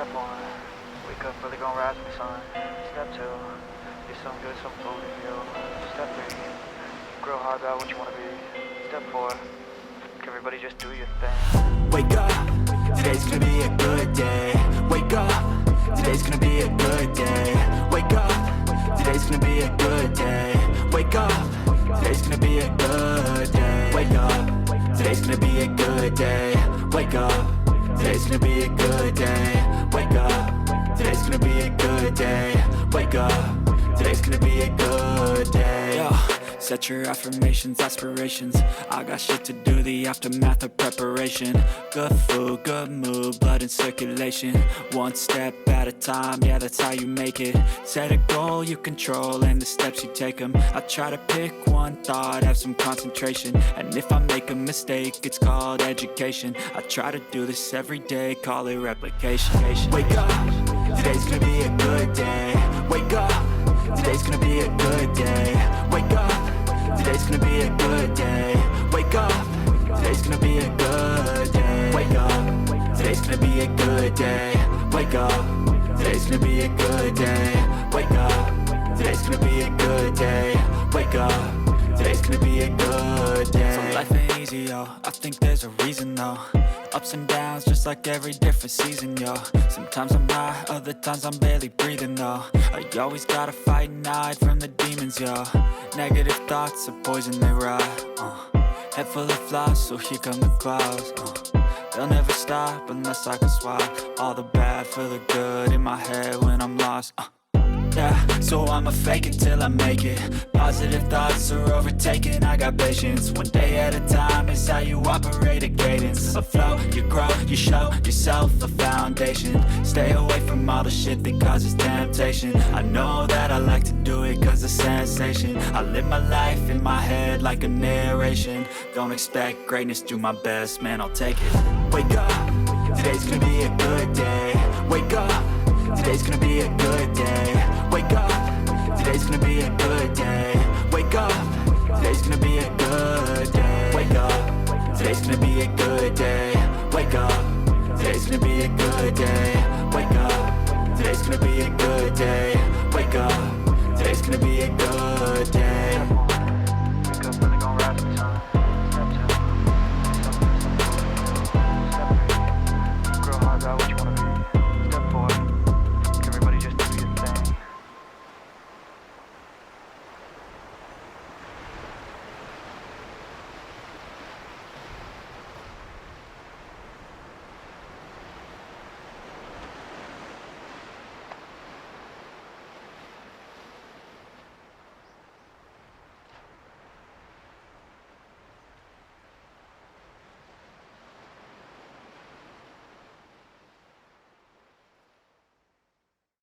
Step 1, wake up, really gonna rise with the sun. Step 2, get some good, some food in you. Step 3, grow hard about what you wanna be. Step 4, everybody just do your thing. Wake up, today's gonna be a good day. Wake up, today's gonna be a good day. Wake up, today's gonna be a good day. Wake up, today's gonna be a good day. Wake up, today's gonna be a good day. Wake up, today's gonna be a good day. Wake up, today's gonna be a good day. Wake up, today's gonna be a good day. Yo, set your affirmations, aspirations. I got shit to do, the aftermath of preparation. Good food, good mood, blood in circulation. One step at a time, yeah, that's how you make it. Set a goal you control and the steps you take them. I try to pick one thought, have some concentration. And if I make a mistake, it's called education. I try to do this every day, call it replication. Wake up, today's gonna be a good day. Wake up, today's gonna be a good day. Wake up, today's gonna be a good day. Wake up, today's gonna be a good day. Wake up, today's gonna be a good day. Wake up, today's gonna be a good day. Wake up, today's gonna be a good day. Wake up, today's gonna be a good day. So life ain't easy, yo, I think there's a reason though. Ups and downs, just like every different season, yo. Sometimes I'm high, other times I'm barely breathing, though. I always gotta fight and hide from the demons, yo. Negative thoughts are poison, they ride, Head full of flies, so here come the clouds, They'll never stop unless I can swap all the bad for the good in my head when I'm lost, Yeah, so I'ma fake it till I make it. Positive thoughts are overtaken, I got patience. One day at a time is how you operate a cadence. A flow, you grow, you show yourself a foundation. Stay away from all the shit that causes temptation. I know that I like to do it cause it's sensation. I live my life in my head like a narration. Don't expect greatness, do my best, man, I'll take it. Wake up, today's gonna be a good day. Wake up, today's gonna be a good day. Wake up, today's gonna be a good day. Wake up, today's gonna be a good day. Wake up, today's gonna be a good day. Wake up, today's gonna be a good day. Wake up, today's gonna be a good day. Wake up, today's gonna be a good day.